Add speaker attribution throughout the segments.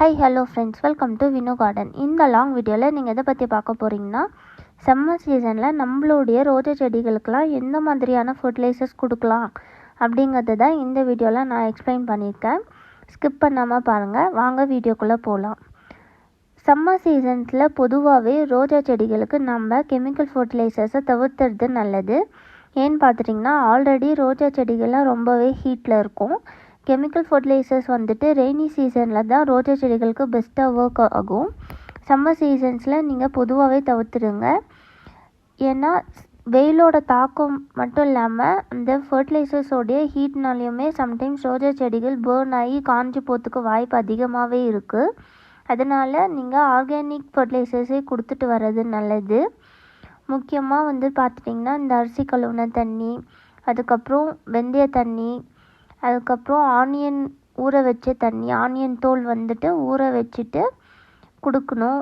Speaker 1: Hi hello friends, welcome to Vino garden. இந்த long வீடியோவில் நீங்கள் எதை பற்றி பார்க்க போகிறீங்கன்னா, சம்மர் சீசனில் நம்மளுடைய ரோஜா செடிகளுக்கெல்லாம் எந்த மாதிரியான ஃபர்டிலைசர்ஸ் கொடுக்கலாம் அப்படிங்கிறது தான் இந்த வீடியோவில் நான் எக்ஸ்பிளைன் பண்ணியிருக்கேன். ஸ்கிப் பண்ணாமல் பாருங்கள். வாங்க வீடியோக்குள்ளே போகலாம். சம்மர் சீசன்ஸில் பொதுவாகவே ரோஜா செடிகளுக்கு நம்ம கெமிக்கல் ஃபர்டிலைசர்ஸை தவிர்த்துறது நல்லது. ஏன்னு பார்த்துட்டிங்கன்னா, ஆல்ரெடி ரோஜா செடிகள்லாம் ரொம்பவே ஹீட்டில் இருக்கும். கெமிக்கல் ஃபர்டிலைசர்ஸ் வந்துட்டு ரெய்னி சீசனில் தான் ரோஜா செடிகளுக்கு பெஸ்ட்டாக ஒர்க் ஆகும். சம்மர் சீசன்ஸில் நீங்கள் பொதுவாகவே தவிர்த்துடுங்க. ஏன்னா வெயிலோட தாக்கம் மட்டும் இல்லாமல் அந்த ஃபர்டிலைசர்ஸோடைய ஹீட்னாலையுமே சம்டைம்ஸ் ரோஜா செடிகள் பேர்ன் ஆகி காஞ்சி போகிறதுக்கு வாய்ப்பு அதிகமாகவே இருக்குது. அதனால் நீங்கள் ஆர்கானிக் ஃபர்டிலைசர்ஸே கொடுத்துட்டு வர்றது நல்லது. முக்கியமாக பார்த்துட்டிங்கன்னா, இந்த அரிசி கழுவுன தண்ணி, அதுக்கப்புறம் வெந்தய தண்ணி, அதுக்கப்புறம் ஆனியன் ஊற வச்ச தண்ணி, ஆனியன் தோல் ஊற வச்சுட்டு கொடுக்கணும்.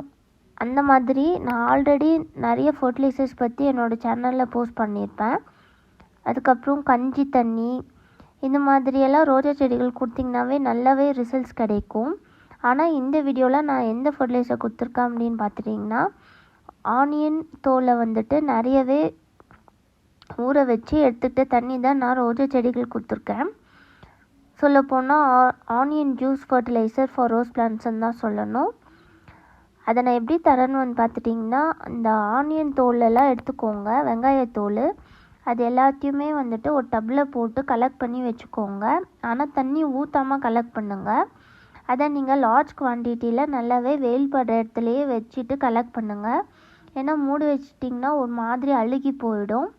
Speaker 1: அந்த மாதிரி நான் ஆல்ரெடி நிறைய ஃபர்டிலைசர்ஸ் பற்றி என்னோடய சேனலில் போஸ்ட் பண்ணியிருப்பேன். அதுக்கப்புறம் கஞ்சி தண்ணி, இந்த மாதிரியெல்லாம் ரோஜா செடிகள் கொடுத்திங்கனாவே நல்லாவே ரிசல்ட்ஸ் கிடைக்கும். ஆனால் இந்த வீடியோவில் நான் எந்த ஃபர்டிலைசர் கொடுத்துருக்கேன் அப்படின்னு பார்த்துட்டிங்கன்னா, ஆனியன் தோலை நிறையவே ஊற வச்சு எடுத்துகிட்டு தண்ணி தான் நான் ரோஜா செடிகள் கொடுத்துருக்கேன். சொல்லப்போனால் onion juice fertilizer for rose பிளான்ட்ஸ்ன்னு தான் சொல்லணும். அதை நான் எப்படி தரேன்னு பார்த்துட்டிங்கன்னா, இந்த ஆனியன் தோலெல்லாம் எடுத்துக்கோங்க, வெங்காயத்தோல், அது எல்லாத்தையுமே ஒரு டப்பில் போட்டு கலெக்ட் பண்ணி வச்சுக்கோங்க. ஆனால் தண்ணி ஊற்றாமல் கலெக்ட் பண்ணுங்கள். அதை நீங்கள் லார்ஜ் குவான்டிட்டியில் நல்லாவே வெயில் படுற இடத்துலையே வச்சுட்டு கலெக்ட் பண்ணுங்கள். ஏன்னா மூடி வச்சிட்டிங்கன்னா ஒரு மாதிரி அழுகி போயிடும்.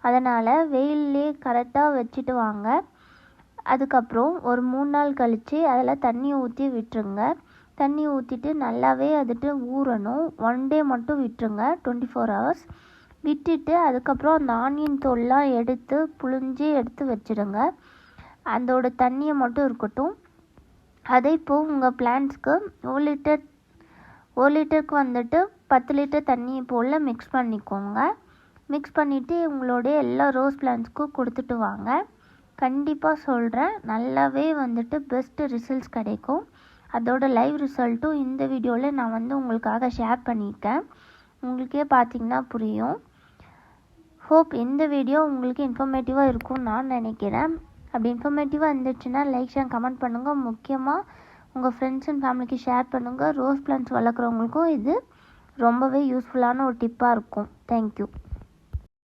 Speaker 1: அதனால் வெயிலே கரெக்டாக வச்சுட்டு வாங்க. அதுக்கப்புறம் ஒரு 3 நாள் கழித்து அதில் தண்ணி ஊற்றி விட்டுருங்க. தண்ணி ஊற்றிட்டு நல்லாவே ஊறணும். 1 டே மட்டும் விட்டுருங்க, 24 hours விட்டுட்டு அதுக்கப்புறம் அந்த ஆனியன் தோல்லாம் எடுத்து புழிஞ்சி எடுத்து வச்சுடுங்க. அதோட தண்ணியை மட்டும் இருக்கட்டும். அதை இப்போது உங்கள் பிளான்ட்ஸ்க்கு 1 லிட்டருக்கு 10 லிட்டர் தண்ணி போல் மிக்ஸ் பண்ணிக்கோங்க. மிக்ஸ் பண்ணிவிட்டு உங்களுடைய எல்லா ரோஸ் பிளான்ட்ஸ்க்கும் கொடுத்துட்டு வாங்க. கண்டிப்பாக சொல்கிறேன், நல்லாவே பெஸ்ட் ரிசல்ட்ஸ் கிடைக்கும். அதோட லைவ் ரிசல்ட்டும் இந்த வீடியோவில் நான் உங்களுக்காக ஷேர் பண்ணியிருக்கேன். உங்களுக்கே பார்த்திங்கன்னா புரியும். ஹோப் இந்த வீடியோ உங்களுக்கு இன்ஃபர்மேட்டிவாக இருக்கும்னு நான் நினைக்கிறேன். அப்படி இன்ஃபர்மேட்டிவாக இருந்துச்சுன்னா லைக் ஷேர் கமெண்ட் பண்ணுங்கள். முக்கியமாக உங்கள் ஃப்ரெண்ட்ஸ் அண்ட் ஃபேமிலிக்கு ஷேர் பண்ணுங்கள். ரோஸ் பிளான்ட்ஸ் வளர்க்குறவங்களுக்கும் இது ரொம்பவே யூஸ்ஃபுல்லான ஒரு டிப்பாக இருக்கும். தேங்க்யூ.